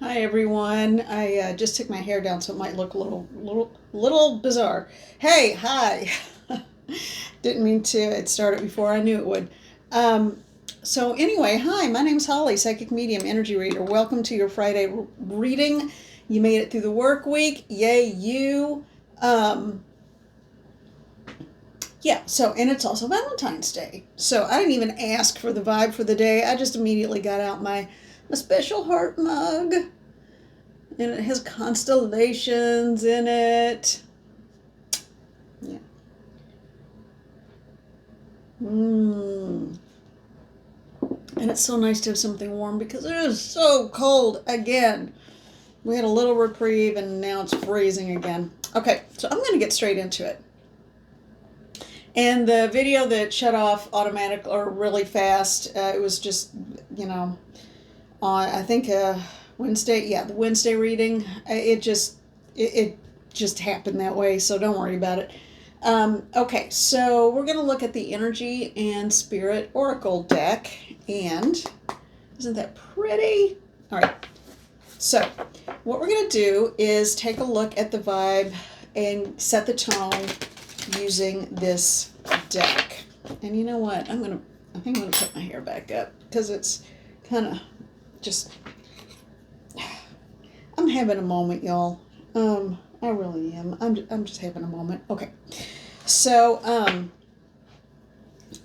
Hi everyone. I just took my hair down so it might look a little bizarre. Hey, hi. Didn't mean to. It started before I knew it would. Um, so anyway, hi. My name's Holly, psychic medium, energy reader. Welcome to your Friday reading. You made it through the work week. Yay, you. Um, yeah. So and it's also Valentine's Day. So I didn't even ask for the vibe for the day. I just immediately got out my special heart mug and it has constellations in it. Yeah. Mmm. And it's so nice to have something warm because it is so cold again. We had a little reprieve and now it's freezing again. Okay, so I'm going to get straight into it. And the video that shut off automatic or really fast, it was just, you know, on I think Wednesday, yeah, the Wednesday reading. It just happened that way, so don't worry about it. Okay, so we're going to look at the Energy and Spirit Oracle deck, and isn't that pretty? All right, so what we're going to do is take a look at the vibe and set the tone using this deck. And you know what? I think I'm going to put my hair back up because it's kind of just, I'm having a moment, y'all. I really am. I'm just having a moment. Okay. So,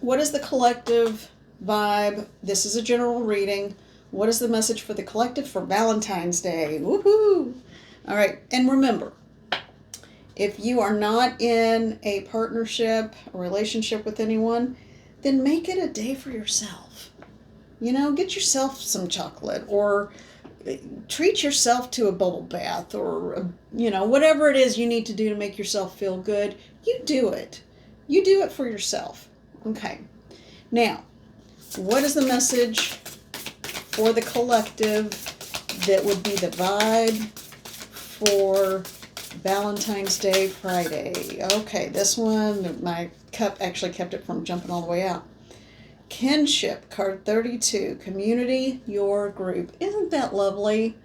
what is the collective vibe? This is a general reading. What is the message for the collective for Valentine's Day? Woohoo! All right. And remember, if you are not in a partnership or relationship with anyone, then make it a day for yourself. You know, get yourself some chocolate or treat yourself to a bubble bath or, whatever it is you need to do to make yourself feel good. You do it. You do it for yourself. Okay. Now, what is the message for the collective that would be the vibe for Valentine's Day Friday? Okay, this one, my cup actually kept it from jumping all the way out. Kinship, card 32, community, your group. Isn't that lovely?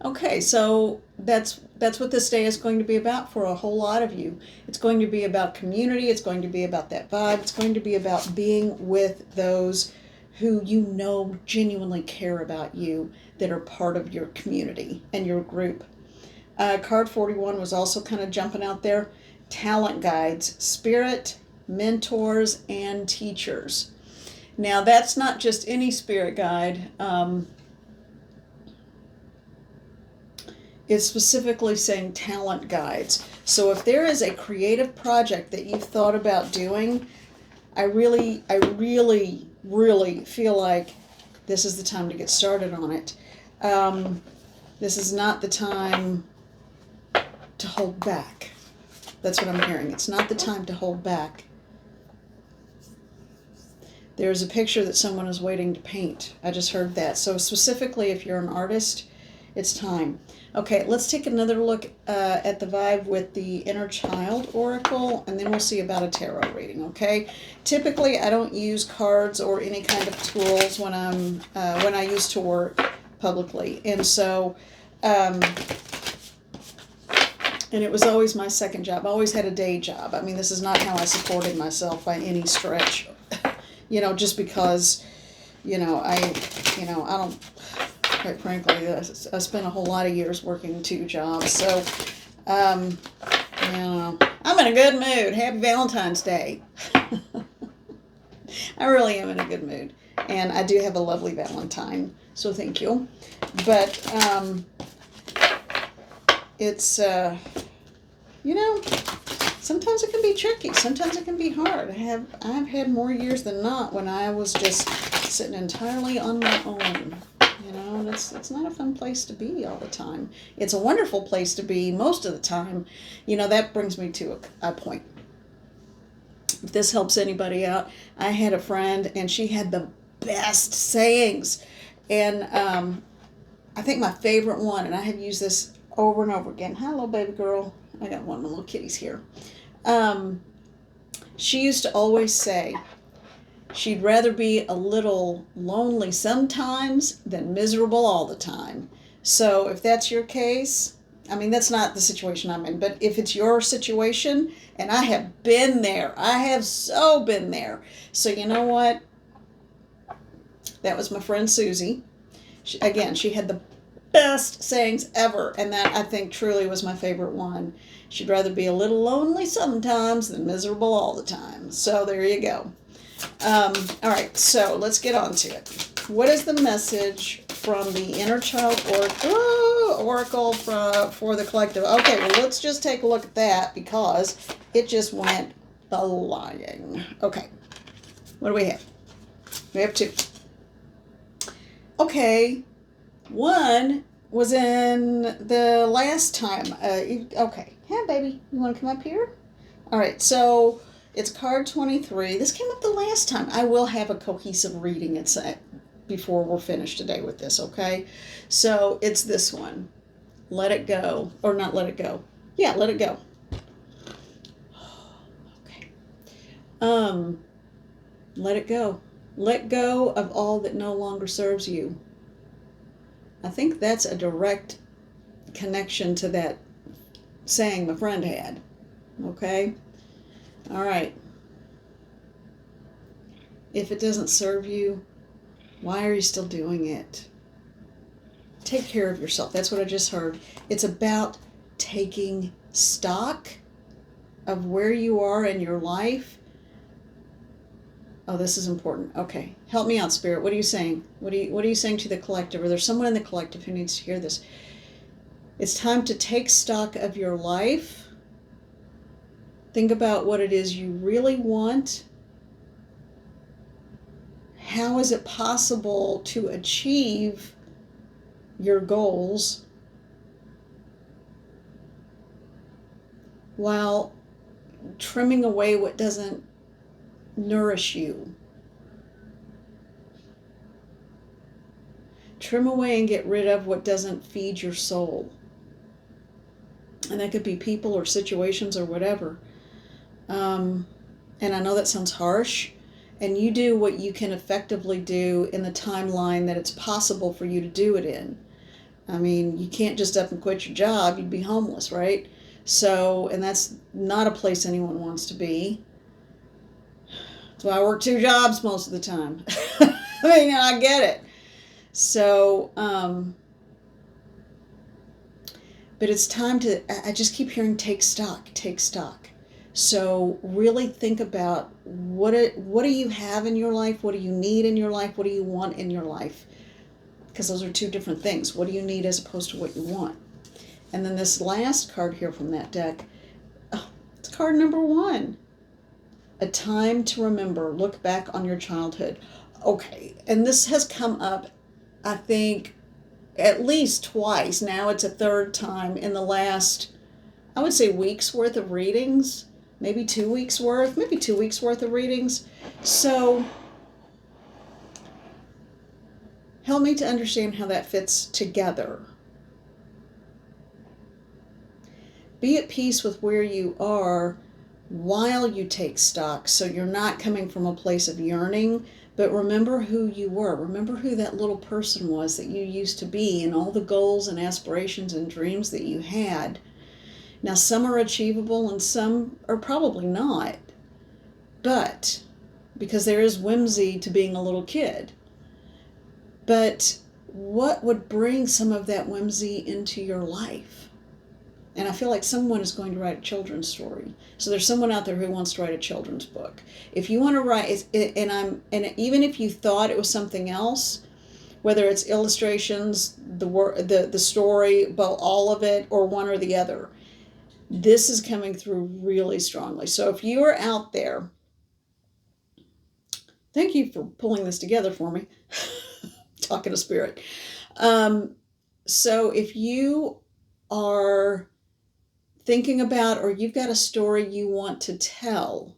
Okay, so that's what this day is going to be about for a whole lot of you. It's going to be about community, it's going to be about that vibe, it's going to be about being with those who you know genuinely care about you, that are part of your community and your group. Card 41 was also kind of jumping out there. Talent guides, spirit, mentors, and teachers. Now, that's not just any spirit guide. It's specifically saying talent guides. So if there is a creative project that you've thought about doing, I really feel like this is the time to get started on it. This is not the time to hold back. That's what I'm hearing. It's not the time to hold back. There's a picture that someone is waiting to paint. I just heard that. So specifically, if you're an artist, it's time. Okay, let's take another look at the vibe with the Inner Child Oracle, and then we'll see about a tarot reading, okay? Typically, I don't use cards or any kind of tools when I used to work publicly. And so, and it was always my second job. I always had a day job. I mean, this is not how I supported myself by any stretch. Just because, I don't, quite frankly, I spent a whole lot of years working two jobs. So, I'm in a good mood. Happy Valentine's Day. I really am in a good mood. And I do have a lovely Valentine, so thank you. But, it's, sometimes it can be tricky. Sometimes it can be hard. I've had more years than not when I was just sitting entirely on my own. It's not a fun place to be all the time. It's a wonderful place to be most of the time. That brings me to a point. If this helps anybody out, I had a friend and she had the best sayings. And I think my favorite one, and I have used this over and over again. Hello, baby girl. I got one of my little kitties here. She used to always say she'd rather be a little lonely sometimes than miserable all the time. So if that's your case, I mean, that's not the situation I'm in, but if it's your situation, and I have been there, I have so been there. So you know what? That was my friend Susie. Again, she had the best sayings ever, and that I think truly was my favorite one. She'd rather be a little lonely sometimes than miserable all the time. So there you go. All right, so let's get on to it. What is the message from the Inner Child Oracle for the collective? Okay, well, let's just take a look at that because it just went flying. Okay, what do we have? We have two. Okay, one was in the last time. Okay, yeah, baby, you want to come up here? All right, so it's card 23. This came up the last time. I will have a cohesive reading before we're finished today with this, okay? So it's this one. Let it go. Or not let it go. Yeah, let it go. Okay. Let it go. Let go of all that no longer serves you. I think that's a direct connection to that saying my friend had. Okay? All right. If it doesn't serve you, why are you still doing it? Take care of yourself. That's what I just heard. It's about taking stock of where you are in your life. Oh, this is important. Okay. Help me out, Spirit. What are you saying? What are you saying to the collective? Or there's someone in the collective who needs to hear this. It's time to take stock of your life. Think about what it is you really want. How is it possible to achieve your goals while trimming away what doesn't nourish you? Trim away and get rid of what doesn't feed your soul. And that could be people or situations or whatever. And I know that sounds harsh. And you do what you can effectively do in the timeline that it's possible for you to do it in. I mean, you can't just up and quit your job. You'd be homeless, right? So, and that's not a place anyone wants to be. That's why I work 2 jobs most of the time. I mean, I get it. So, but it's time to, I just keep hearing take stock, take stock. So really think about what do you have in your life? What do you need in your life? What do you want in your life? Because those are 2 different things. What do you need as opposed to what you want? And then this last card here from that deck, it's card number 1. A time to remember. Look back on your childhood. Okay, and this has come up, I think, at least twice. Now it's a 3rd time in the last, I would say, week's worth of readings. Maybe 2 weeks worth. Maybe 2 weeks worth of readings. So help me to understand how that fits together. Be at peace with where you are while you take stock, so you're not coming from a place of yearning, but remember who you were. Remember who that little person was that you used to be, and all the goals and aspirations and dreams that you had. Now, some are achievable and some are probably not, but because there is whimsy to being a little kid. But what would bring some of that whimsy into your life? And I feel like someone is going to write a children's story. So there's someone out there who wants to write a children's book. If you want to write, and even if you thought it was something else, whether it's illustrations, the story, about all of it, or one or the other, this is coming through really strongly. So if you are out there, thank you for pulling this together for me. Talking to Spirit. So if you are thinking about, or you've got a story you want to tell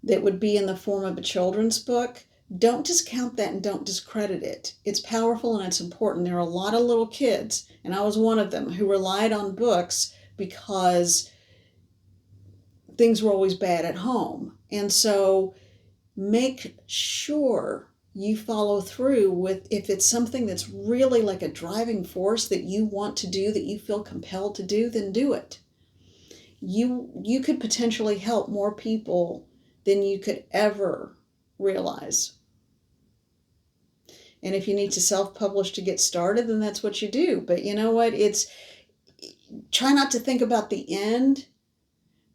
that would be in the form of a children's book, don't discount that and don't discredit it. It's powerful and it's important. There are a lot of little kids, and I was one of them, who relied on books because things were always bad at home. And so make sure you follow through with, if it's something that's really like a driving force that you want to do, that you feel compelled to do, then do it. You could potentially help more people than you could ever realize. And if you need to self-publish to get started, then that's what you do. But you know what? Try not to think about the end.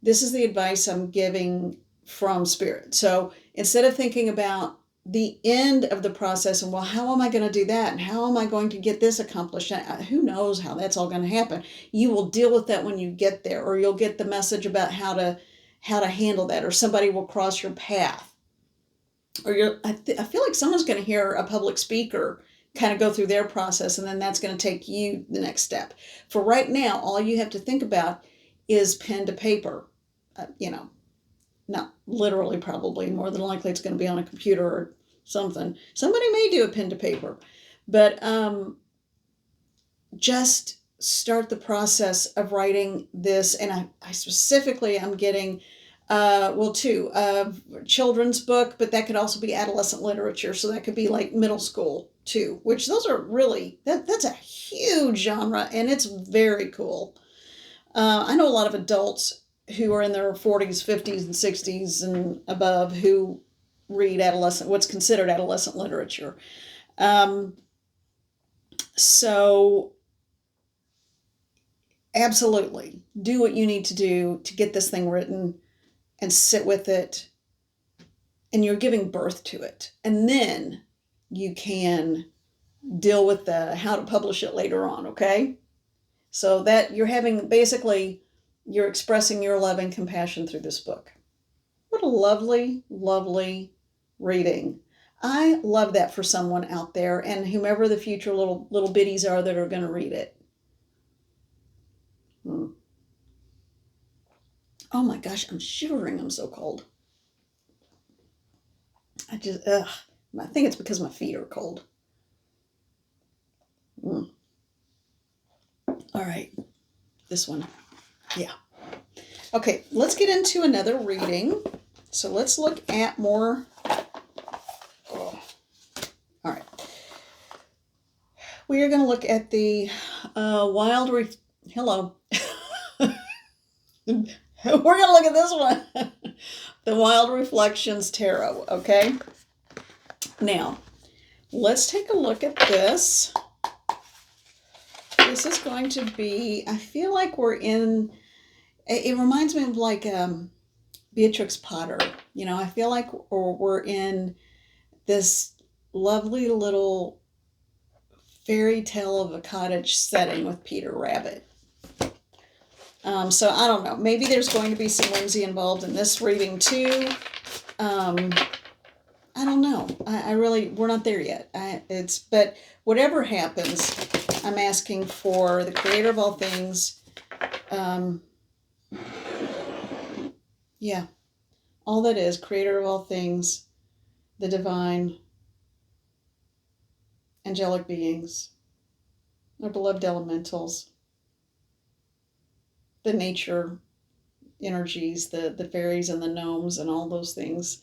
This is the advice I'm giving from Spirit. So instead of thinking about the end of the process and, well, how am I going to do that? And how am I going to get this accomplished? Who knows how that's all going to happen? You will deal with that when you get there, or you'll get the message about how to handle that, or somebody will cross your path. Or I feel like someone's going to hear a public speaker kind of go through their process, and then that's going to take you the next step. For right now, all you have to think about is pen to paper. Not literally, probably. More than likely it's going to be on a computer or something. Somebody may do a pen to paper. But just start the process of writing this. And I specifically am getting... two, children's book, but that could also be adolescent literature. So that could be like middle school too, which those are really, that's a huge genre, and it's very cool. I know a lot of adults who are in their 40s, 50s, and 60s and above who read what's considered adolescent literature. So absolutely do what you need to do to get this thing written, and sit with it, and you're giving birth to it. And then you can deal with the how to publish it later on, okay? So that you're expressing your love and compassion through this book. What a lovely, lovely reading. I love that for someone out there, and whomever the future little biddies are that are going to read it. Oh my gosh, I'm shivering. I'm so cold. I think it's because my feet are cold. All right, this one. Yeah. Okay, let's get into another reading. So let's look at more. All right. We are going to look at the Hello. We're going to look at this one. The Wild Reflections Tarot, okay? Now, let's take a look at this. This is going to be, I feel like it reminds me of like Beatrix Potter. I feel like we're in this lovely little fairy tale of a cottage setting with Peter Rabbit. So I don't know. Maybe there's going to be some whimsy involved in this reading too. I don't know. We're not there yet. But whatever happens, I'm asking for the creator of all things. All that is, creator of all things, the divine, angelic beings, our beloved elementals, the nature energies, the fairies and the gnomes and all those things,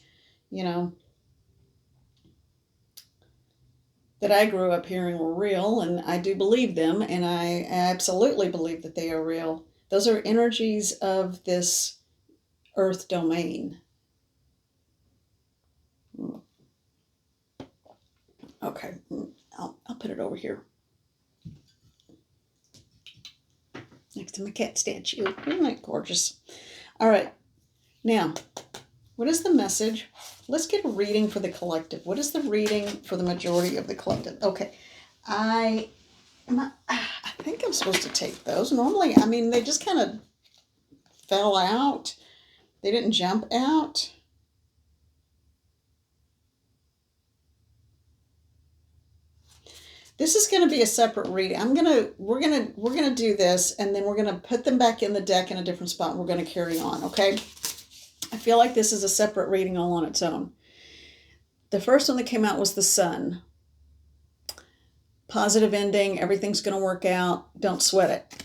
that I grew up hearing were real, and I do believe them, and I absolutely believe that they are real. Those are energies of this earth domain. Okay, I'll put it over here next to my cat statue. Isn't that gorgeous? All right, now, what is the message? Let's get a reading for the collective. What is the reading for the majority of the collective? Okay, I think I'm supposed to take those. Normally, they just kind of fell out. They didn't jump out. This is going to be a separate reading. We're gonna do this, and then we're gonna put them back in the deck in a different spot, and we're gonna carry on, okay? I feel like this is a separate reading all on its own. The first one that came out was the Sun. Positive ending, everything's gonna work out, don't sweat it.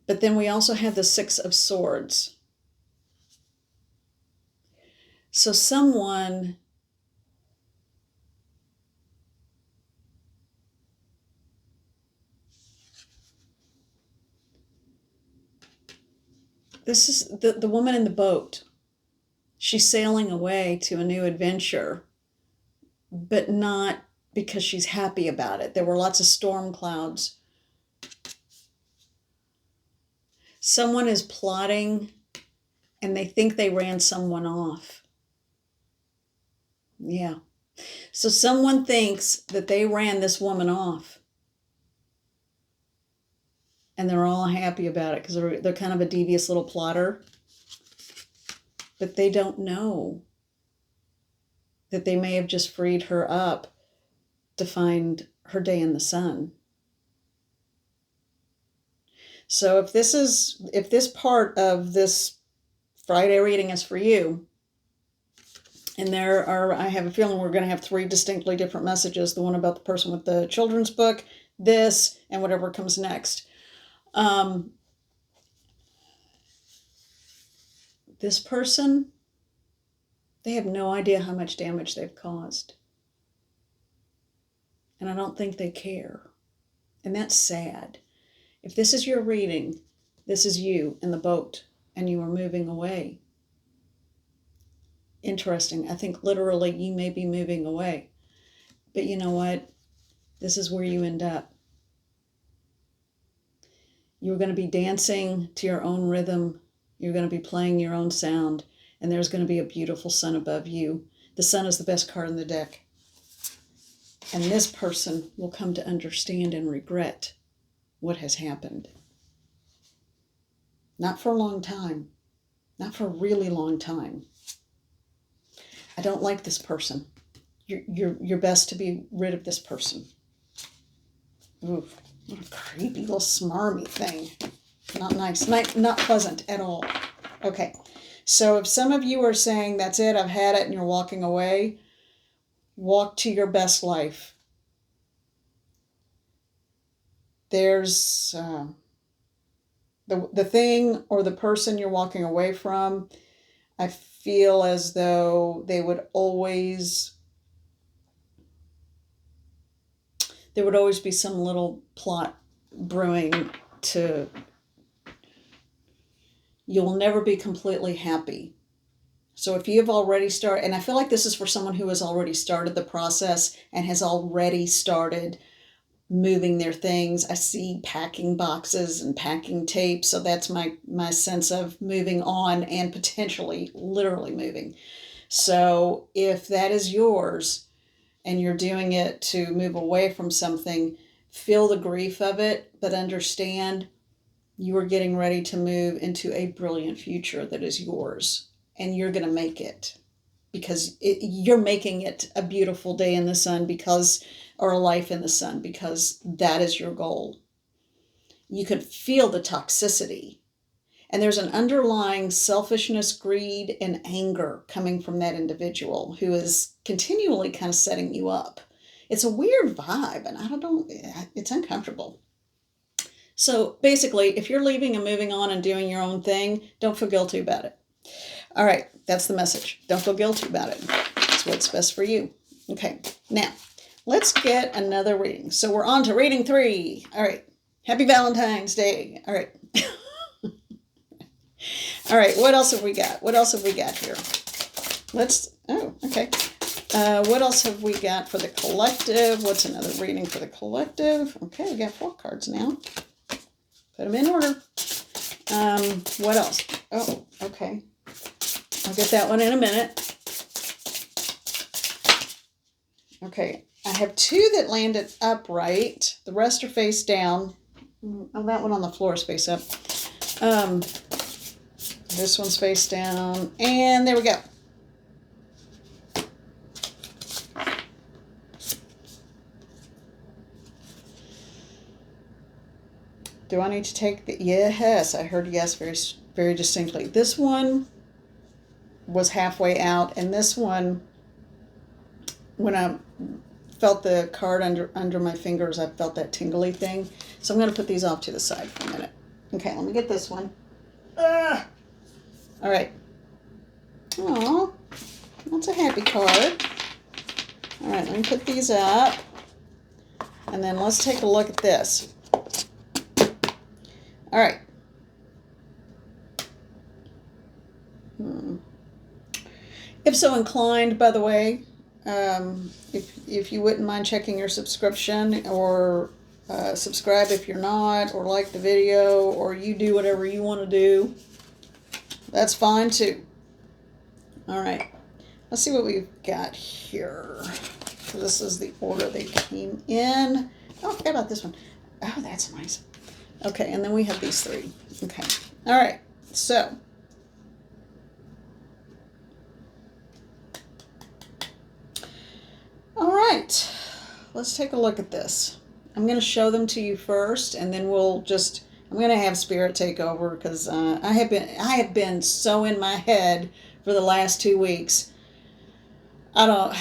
But then we also have the Six of Swords. So someone This is the woman in the boat. She's sailing away to a new adventure, but not because she's happy about it. There were lots of storm clouds. Someone is plotting and they think they ran someone off. Yeah. So someone thinks that they ran this woman off. And they're all happy about it because they're kind of a devious little plotter. But they don't know that they may have just freed her up to find her day in the sun. So if this part of this Friday reading is for you, and I have a feeling we're going to have 3 distinctly different messages, the one about the person with the children's book, this, and whatever comes next. This person, they have no idea how much damage they've caused. And I don't think they care. And that's sad. If this is your reading, this is you in the boat and you are moving away. Interesting. I think literally you may be moving away. But you know what? This is where you end up. You're going to be dancing to your own rhythm. You're going to be playing your own sound. And there's going to be a beautiful sun above you. The sun is the best card in the deck. And this person will come to understand and regret what has happened. Not for a long time. Not for a really long time. I don't like this person. You're best to be rid of this person. Ooh, what a creepy little smarmy thing. Not nice. Not pleasant at all. Okay. So if some of you are saying, that's it, I've had it, and you're walking away, walk to your best life. There's the thing or the person you're walking away from, I feel as though there would always be some little plot brewing to, you'll never be completely happy. So if you've already started, and I feel like this is for someone who has already started the process and has already started moving their things. I see packing boxes and packing tape. So that's my sense of moving on and potentially literally moving. So if that is yours and you're doing it to move away from something, feel the grief of it, but understand you are getting ready to move into a brilliant future that is yours. And you're going to make it because you're making it a beautiful day in the sun or a life in the sun, because that is your goal. You could feel the toxicity. And there's an underlying selfishness, greed, and anger coming from that individual who is continually kind of setting you up. It's a weird vibe, and it's uncomfortable. So basically, if you're leaving and moving on and doing your own thing, don't feel guilty about it. All right, that's the message. Don't feel guilty about it. It's what's best for you. Okay, now let's get another reading. So we're on to reading 3. All right, happy Valentine's Day. All right. All right, what else have we got? What else have we got here? Okay. What else have we got for the collective? What's another reading for the collective? Okay, we got 4 cards now. Put them in order. What else? Oh, okay. I'll get that one in a minute. Okay, I have 2 that landed upright. The rest are face down. Oh, that one on the floor is face up. This one's face down. And there we go. Do I need to take the... Yes, I heard yes very, very distinctly. This one was halfway out, and this one, when I felt the card under my fingers, I felt that tingly thing. So I'm going to put these off to the side for a minute. Okay, let me get this one. All right. Aw, that's a happy card. All right, let me put these up. And then let's take a look at this. All right. If so inclined, by the way, if you wouldn't mind checking your subscription, or subscribe if you're not, or like the video, or you do whatever you want to do, that's fine too. All right, let's see what we've got here. This is the order they came in. Oh, I forgot about this one. Oh, that's nice. Okay, and then we have these three. Okay, all right, so all right, let's take a look at this. I'm going to show them to you first, and then I'm going to have Spirit take over, because I have been so in my head for the last 2 weeks. I don't,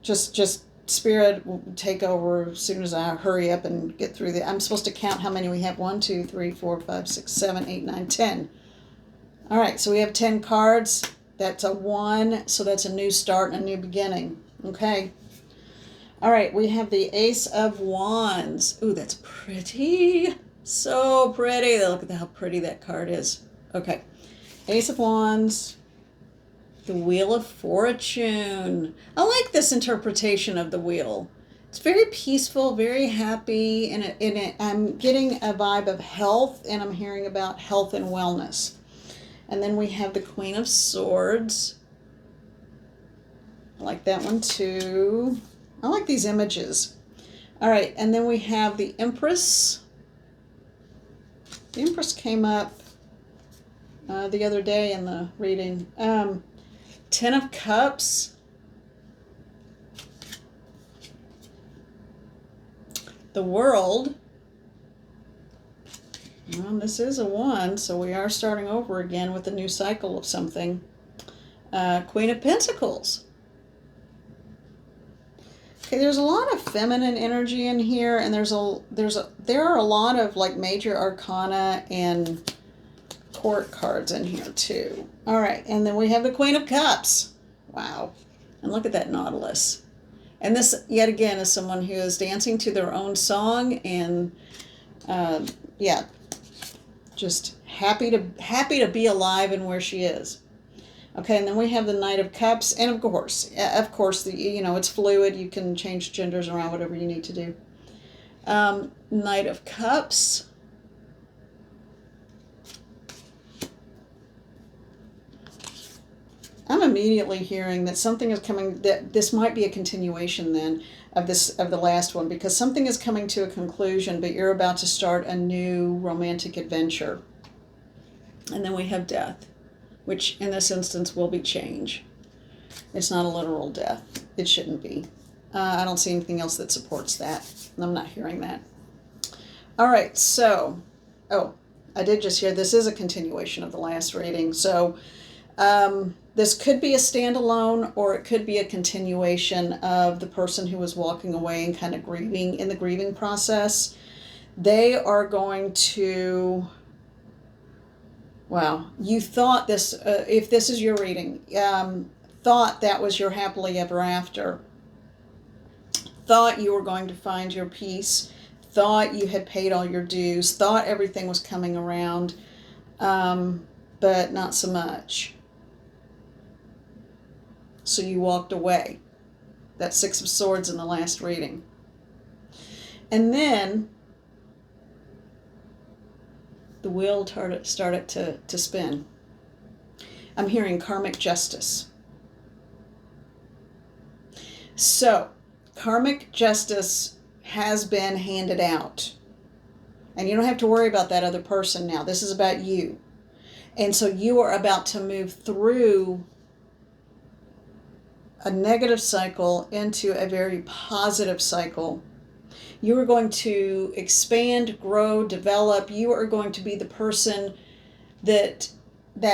just Spirit will take over as soon as I hurry up and get through I'm supposed to count how many we have. 1, 2, 3, 4, 5, 6, 7, 8, 9, 10. All right, so we have 10 cards. That's a 1, so that's a new start and a new beginning. Okay. All right, we have the Ace of Wands. Ooh, that's pretty. So pretty. Look at how pretty that card is. Okay. Ace of Wands. The Wheel of Fortune. I like this interpretation of the wheel. It's very peaceful, very happy, and I'm getting a vibe of health, and I'm hearing about health and wellness. And then we have the Queen of Swords. I like that one too. I like these images. All right, and then we have the Empress. The Empress came up the other day in the reading. 10 of Cups. The World. Well, this is a 1, so we are starting over again with a new cycle of something. Queen of Pentacles. Okay, there's a lot of feminine energy in here, and there are a lot of like major arcana and court cards in here too. All right, and then we have the Queen of Cups. Wow. And look at that Nautilus. And this, yet again, is someone who is dancing to their own song, and yeah, just happy to be alive and where she is. Okay, and then we have the Knight of Cups, and of course, it's fluid. You can change genders around, whatever you need to do. Knight of Cups. I'm immediately hearing that something is coming, that this might be a continuation then of the last one, because something is coming to a conclusion, but you're about to start a new romantic adventure. And then we have Death, which in this instance will be change. It's not a literal death. It shouldn't be. I don't see anything else that supports that. I'm not hearing that. All right, so, I did just hear this is a continuation of the last reading. So this could be a standalone, or it could be a continuation of the person who was walking away and kind of grieving in the grieving process. They are going to... Wow, you thought this, if this is your reading, thought that was your happily ever after, thought you were going to find your peace, thought you had paid all your dues, thought everything was coming around, but not so much. So you walked away. That's 6 of Swords in the last reading. And then the wheel started to spin. I'm hearing karmic justice. So, karmic justice has been handed out. And you don't have to worry about that other person now. This is about you. And so you are about to move through a negative cycle into a very positive cycle. You are going to expand, grow, develop. You are going to be the person that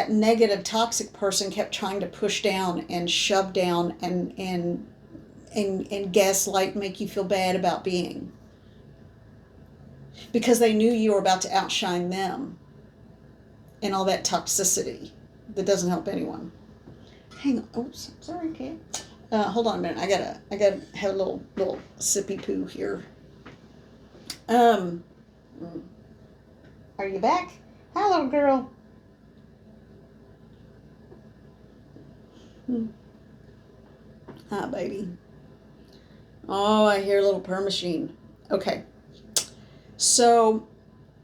negative, toxic person kept trying to push down and shove down and gaslight, make you feel bad about being. Because they knew you were about to outshine them and all that toxicity that doesn't help anyone. Hang on. Oops, sorry, kid. Hold on a minute. I gotta have a little sippy poo here. Are you back? Hi, little girl. Hi, baby. Oh, I hear a little purr machine. Okay. So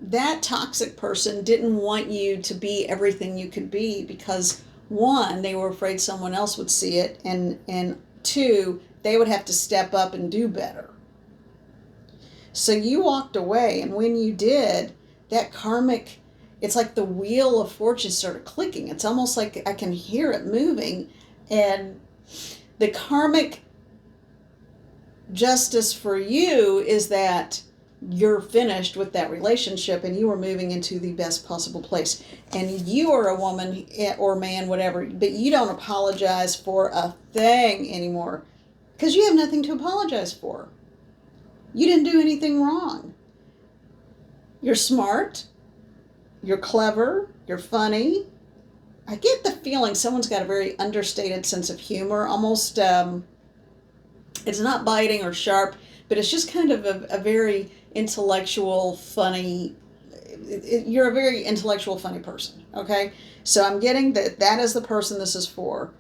that toxic person didn't want you to be everything you could be because one, they were afraid someone else would see it, and two, they would have to step up and do better. So you walked away, and when you did, that karmic, it's like the wheel of fortune started clicking. It's almost like I can hear it moving, and the karmic justice for you is that you're finished with that relationship and you are moving into the best possible place. And you are a woman or man, whatever, but you don't apologize for a thing anymore because you have nothing to apologize for. You didn't do anything wrong. You're smart. You're clever. You're funny. I get the feeling someone's got a very understated sense of humor, almost, it's not biting or sharp, but it's just kind of a very intellectual, funny, you're a very intellectual, funny person, okay? So I'm getting that is the person this is for.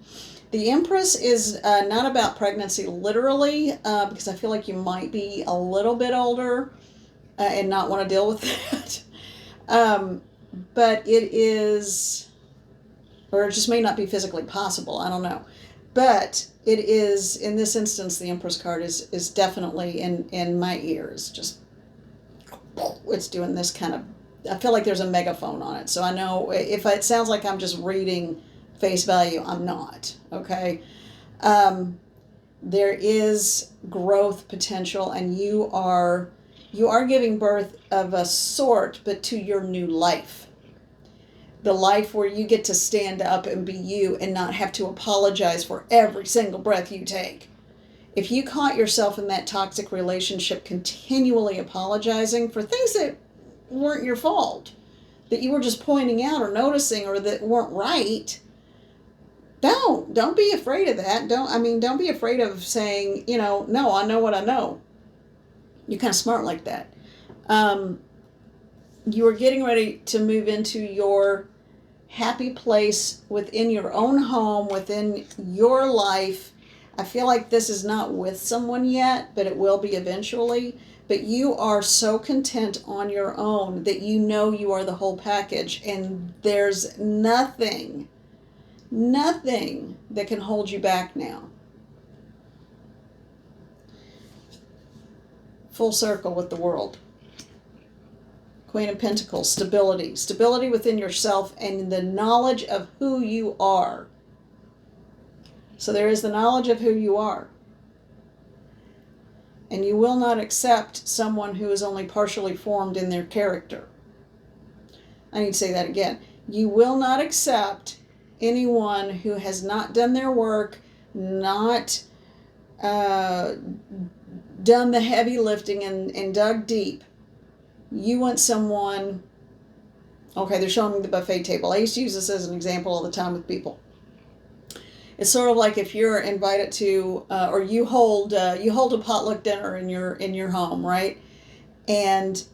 The Empress is not about pregnancy literally, because I feel like you might be a little bit older and not want to deal with that. But it is, or it just may not be physically possible, I don't know. But it is, in this instance, the Empress card is definitely in my ears. Just, it's doing this kind of, I feel like there's a megaphone on it. So I know if it sounds like I'm just reading face value, I'm not, okay? There is growth potential, and you are giving birth of a sort, but to your new life. The life where you get to stand up and be you and not have to apologize for every single breath you take. If you caught yourself in that toxic relationship continually apologizing for things that weren't your fault, that you were just pointing out or noticing or that weren't right, don't be afraid of that. Don't be afraid of saying, no, I know what I know. You're kind of smart like that. You are getting ready to move into your happy place within your own home, within your life. I feel like this is not with someone yet, but it will be eventually. But you are so content on your own that you know you are the whole package, and there's nothing that can hold you back now. Full circle with the World. Queen of Pentacles, stability within yourself and the knowledge of who you are. So there is the knowledge of who you are. And you will not accept someone who is only partially formed in their character. I need to say that again. You will not accept anyone who has not done their work, not done the heavy lifting and dug deep. You want someone, okay, they're showing me the buffet table. I used to use this as an example all the time with people. It's sort of like if you're invited to, or you hold a potluck dinner in your home, right? And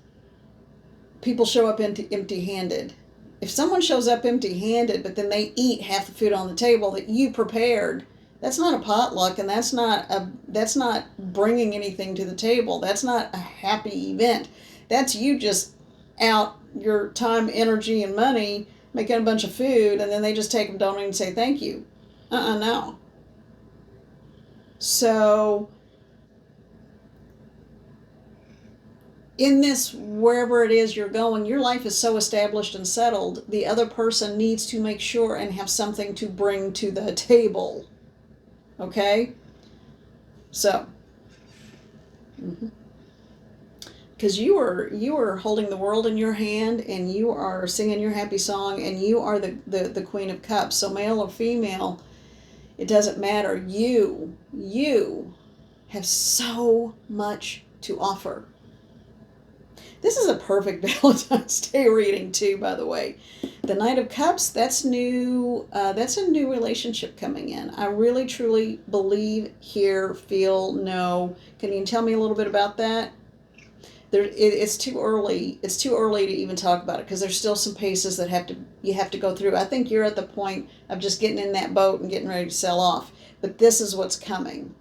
people show up empty-handed. If someone shows up empty-handed, but then they eat half the food on the table that you prepared, that's not a potluck, and that's not bringing anything to the table. That's not a happy event. That's you just out your time, energy, and money making a bunch of food, and then they just take them, don't even say thank you. No. So, in this, wherever it is you're going, your life is so established and settled, the other person needs to make sure and have something to bring to the table. Okay? So, because you are holding the world in your hand, and you are singing your happy song, and you are the Queen of Cups. So male or female, it doesn't matter. You have so much to offer. This is a perfect Valentine's Day reading too, by the way. The Knight of Cups, that's new. That's a new relationship coming in. I really, truly believe, hear, feel, know. Can you tell me a little bit about that? it's too early. It's too early to even talk about it because there's still some paces that you have to go through. I think you're at the point of just getting in that boat and getting ready to sail off. But this is what's coming.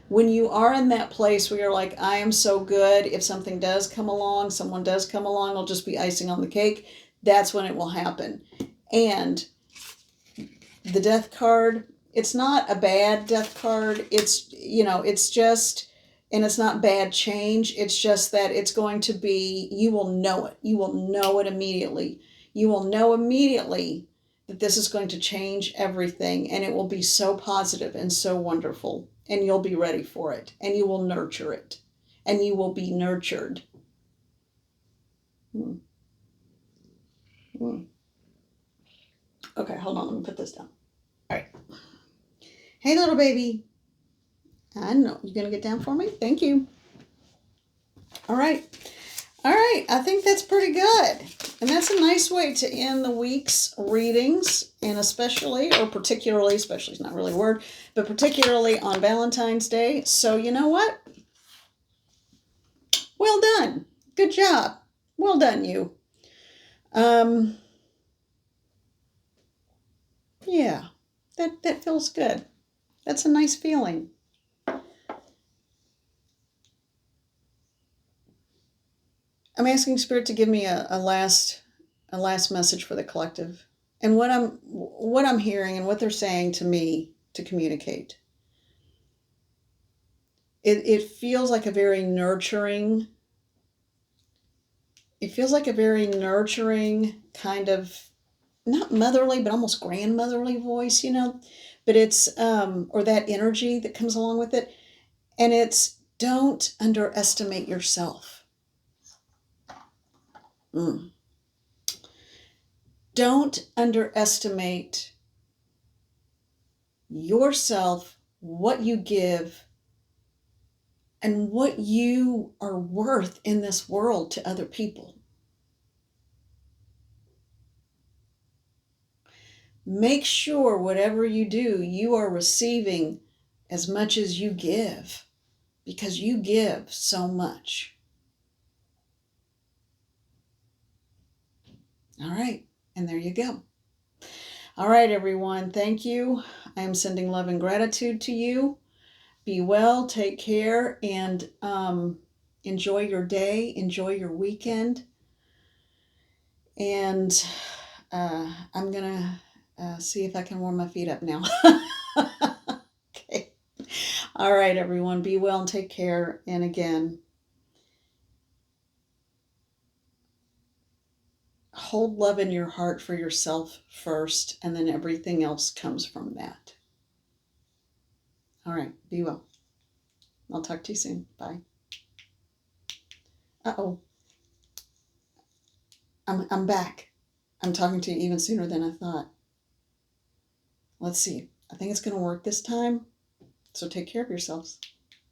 When you are in that place where you're like, I am so good, if something does come along, someone does come along, it'll just be icing on the cake. That's when it will happen. And the death card, it's not a bad death card. It's just, and it's not bad change. It's just that it's going to be, you will know it. You will know it immediately. You will know immediately that this is going to change everything, and it will be so positive and so wonderful, and you'll be ready for it, and you will nurture it, and you will be nurtured. Hmm. Hmm. Okay, hold on. Let me put this down. All right. Hey, little baby. I know. You going to get down for me? Thank you. All right. All right. I think that's pretty good. And that's a nice way to end the week's readings, and especially, or particularly, especially is not really a word, but particularly on Valentine's Day. So you know what? Well done. Good job. Well done, you. Yeah, that feels good. That's a nice feeling. I'm asking Spirit to give me a last message for the collective, and what I'm hearing and what they're saying to me to communicate. It feels like a very nurturing. It feels like a very nurturing kind of, not motherly, but almost grandmotherly voice, But it's or that energy that comes along with it, and it's don't underestimate yourself. Mm. Don't underestimate yourself, what you give, and what you are worth in this world to other people. Make sure whatever you do, you are receiving as much as you give, because you give so much. All right, and there you go. All right, everyone, thank you. I am sending love and gratitude to you. Be well, take care, and enjoy your day, enjoy your weekend. And I'm going to see if I can warm my feet up now. Okay. All right, everyone, be well and take care. And again, hold love in your heart for yourself first, and then everything else comes from that. All right, be well. I'll talk to you soon. Bye. Uh-oh. I'm back. I'm talking to you even sooner than I thought. Let's see. I think it's going to work this time. So take care of yourselves.